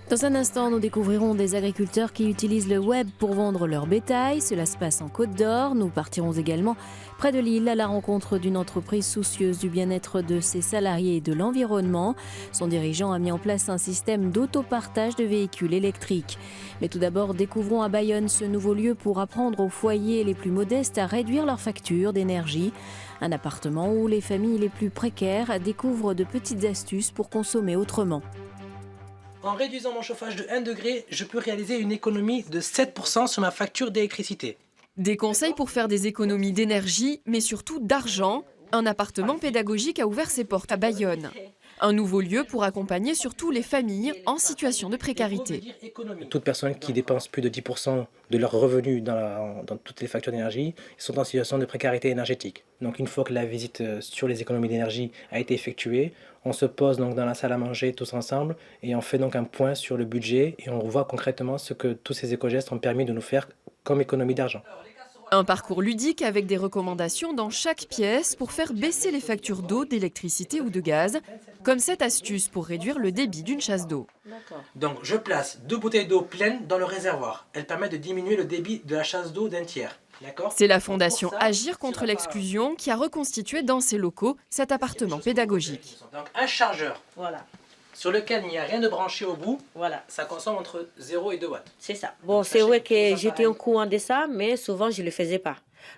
Dans un instant, nous découvrirons des agriculteurs qui utilisent le web pour vendre leur bétail. Cela se passe en Côte d'Or. Nous partirons également près de Lille à la rencontre d'une entreprise soucieuse du bien-être de ses salariés et de l'environnement. Son dirigeant a mis en place un système d'autopartage de véhicules électriques. Mais tout d'abord, découvrons à Bayonne ce nouveau lieu pour apprendre aux foyers les plus modestes à réduire leurs factures d'énergie. Un appartement où les familles les plus précaires découvrent de petites astuces pour consommer autrement. En réduisant mon chauffage de 1 degré, je peux réaliser une économie de 7% sur ma facture d'électricité. Des conseils pour faire des économies d'énergie, mais surtout d'argent. Un appartement pédagogique a ouvert ses portes à Bayonne. Un nouveau lieu pour accompagner surtout les familles en situation de précarité. Toute personne qui dépense plus de 10% de leurs revenus dans toutes les factures d'énergie sont en situation de précarité énergétique. Donc une fois que la visite sur les économies d'énergie a été effectuée, on se pose donc dans la salle à manger tous ensemble et on fait donc un point sur le budget et on voit concrètement ce que tous ces éco-gestes ont permis de nous faire comme économie d'argent. Un parcours ludique avec des recommandations dans chaque pièce pour faire baisser les factures d'eau, d'électricité ou de gaz, comme cette astuce pour réduire le débit d'une chasse d'eau. Donc je place 2 bouteilles d'eau pleines dans le réservoir. Elles permettent de diminuer le débit de la chasse d'eau d'un tiers. C'est la fondation Agir contre l'exclusion qui a reconstitué dans ses locaux cet appartement pédagogique. Donc un chargeur. Voilà. Sur lequel il n'y a rien de branché au bout, Voilà. ça consomme entre 0 et 2 watts. C'est ça. Bon, c'est vrai que j'étais au courant de ça, mais souvent je ne le faisais pas.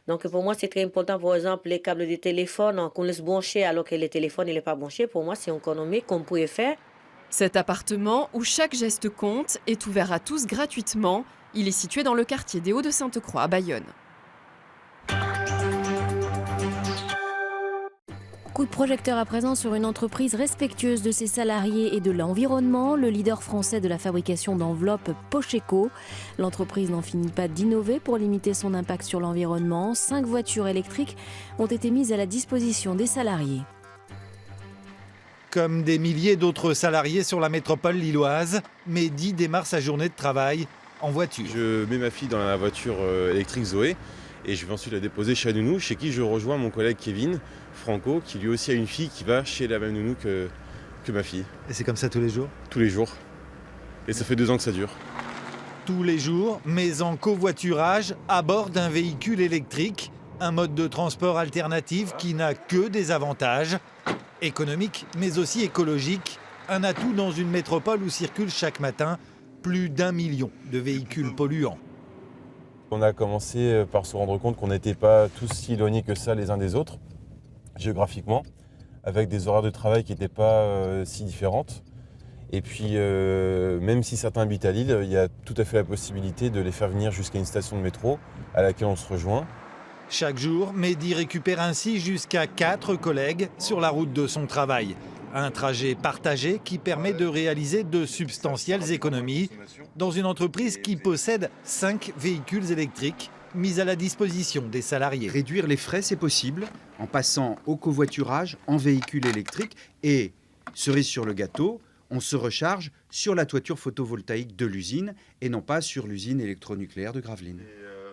Donc pour moi, c'est très important. Par exemple, les câbles de téléphone qu'on laisse brancher alors que le téléphone n'est pas branché, pour moi, c'est une économie qu'on pouvait faire. Cet appartement, où chaque geste compte, est ouvert à tous gratuitement. Il est situé dans le quartier des Hauts-de-Sainte-Croix à Bayonne. Coup de projecteur à présent sur une entreprise respectueuse de ses salariés et de l'environnement, le leader français de la fabrication d'enveloppes Pocheco. L'entreprise n'en finit pas d'innover pour limiter son impact sur l'environnement. 5 voitures électriques ont été mises à la disposition des salariés. Comme des milliers d'autres salariés sur la métropole lilloise, Mehdi démarre sa journée de travail en voiture. Je mets ma fille dans la voiture électrique Zoé et je vais ensuite la déposer chez la nounou, chez qui je rejoins mon collègue Kevin Franco, qui lui aussi a une fille qui va chez la même nounou que ma fille. Et c'est comme ça tous les jours ? Tous les jours. Et ça fait 2 ans que ça dure. Tous les jours, mais en covoiturage, à bord d'un véhicule électrique, un mode de transport alternatif qui n'a que des avantages, économiques mais aussi écologiques, un atout dans une métropole où circulent chaque matin plus d'1 million de véhicules polluants. On a commencé par se rendre compte qu'on n'était pas tous si éloignés que ça les uns des autres, géographiquement, avec des horaires de travail qui n'étaient pas si différentes. Et puis, même si certains habitent à Lille, il y a tout à fait la possibilité de les faire venir jusqu'à une station de métro à laquelle on se rejoint. Chaque jour, Mehdi récupère ainsi jusqu'à 4 collègues sur la route de son travail. Un trajet partagé qui permet de réaliser de substantielles économies dans une entreprise qui possède 5 véhicules électriques mis à la disposition des salariés. Réduire les frais, c'est possible en passant au covoiturage en véhicule électrique et, cerise sur le gâteau, on se recharge sur la toiture photovoltaïque de l'usine et non pas sur l'usine électronucléaire de Gravelines.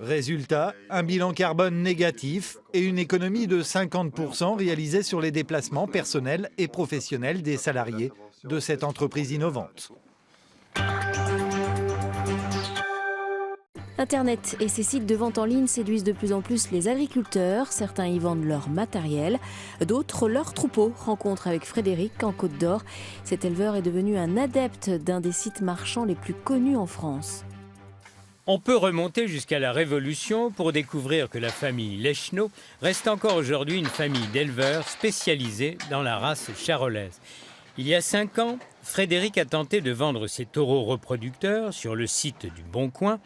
Résultat, un bilan carbone négatif et une économie de 50% réalisée sur les déplacements personnels et professionnels des salariés de cette entreprise innovante. Internet et ses sites de vente en ligne séduisent de plus en plus les agriculteurs. Certains y vendent leur matériel, d'autres leurs troupeaux. Rencontre avec Frédéric en Côte d'Or. Cet éleveur est devenu un adepte d'un des sites marchands les plus connus en France. On peut remonter jusqu'à la Révolution pour découvrir que la famille Leschneau reste encore aujourd'hui une famille d'éleveurs spécialisés dans la race charolaise. Il y a 5 ans, Frédéric a tenté de vendre ses taureaux reproducteurs sur le site du Bon Coin,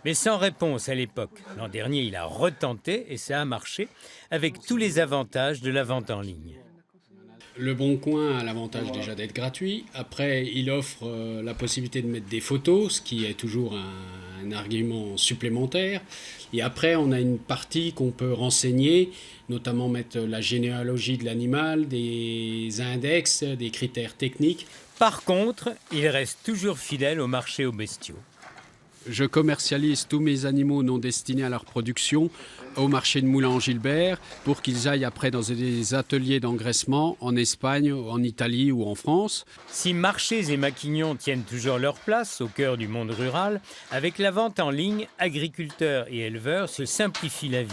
mais sans réponse à l'époque. L'an dernier, il a retenté et ça a marché avec tous les avantages de la vente en ligne. Le Bon Coin a l'avantage déjà d'être gratuit. Après, il offre la possibilité de mettre des photos, ce qui est toujours un argument supplémentaire. Et après, on a une partie qu'on peut renseigner, notamment mettre la généalogie de l'animal, des index, des critères techniques. Par contre, il reste toujours fidèle au marché aux bestiaux. Je commercialise tous mes animaux non destinés à leur production au marché de Moulins-en-Gilbert pour qu'ils aillent après dans des ateliers d'engraissement en Espagne, en Italie ou en France. Si marchés et maquignons tiennent toujours leur place au cœur du monde rural, avec la vente en ligne, agriculteurs et éleveurs se simplifient la vie.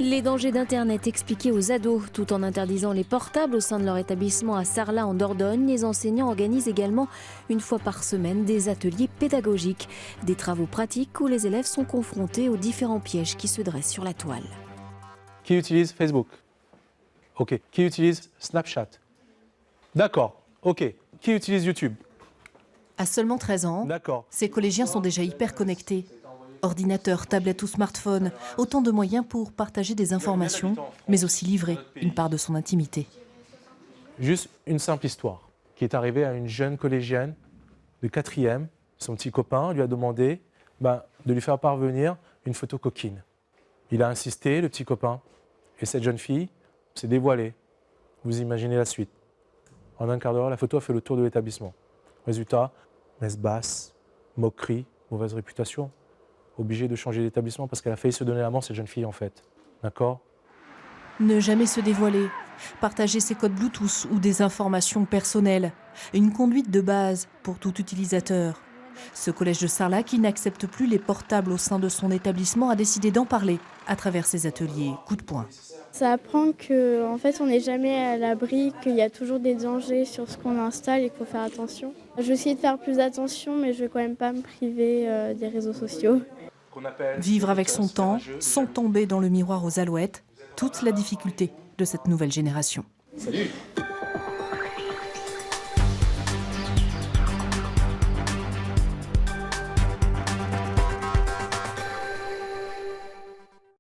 Les dangers d'Internet expliqués aux ados. Tout en interdisant les portables au sein de leur établissement à Sarlat en Dordogne, les enseignants organisent également une fois par semaine des ateliers pédagogiques. Des travaux pratiques où les élèves sont confrontés aux différents pièges qui se dressent sur la toile. Qui utilise Facebook? Ok. Qui utilise Snapchat? D'accord. Ok. Qui utilise YouTube? À seulement 13 ans, D'accord. ces collégiens sont déjà hyper connectés. Ordinateur, tablette ou smartphone, autant de moyens pour partager des informations, mais aussi livrer une part de son intimité. Juste une simple histoire qui est arrivée à une jeune collégienne de 4e. Son petit copain lui a demandé de lui faire parvenir une photo coquine. Il a insisté, le petit copain, et cette jeune fille s'est dévoilée. Vous imaginez la suite. En un quart d'heure, la photo a fait le tour de l'établissement. Résultat, messe basse, moquerie, mauvaise réputation. Obligée de changer d'établissement parce qu'elle a failli se donner la mort, cette jeune fille, en fait. D'accord? Ne jamais se dévoiler, partager ses codes Bluetooth ou des informations personnelles. Une conduite de base pour tout utilisateur. Ce collège de Sarlat, qui n'accepte plus les portables au sein de son établissement, a décidé d'en parler à travers ses ateliers coup de poing. Ça apprend qu'en fait, on n'est jamais à l'abri, qu'il y a toujours des dangers sur ce qu'on installe et qu'il faut faire attention. Je vais essayer de faire plus attention, mais je ne vais quand même pas me priver des réseaux sociaux. Vivre avec son temps, sans tomber dans le miroir aux alouettes, toute la difficulté de cette nouvelle génération. Salut!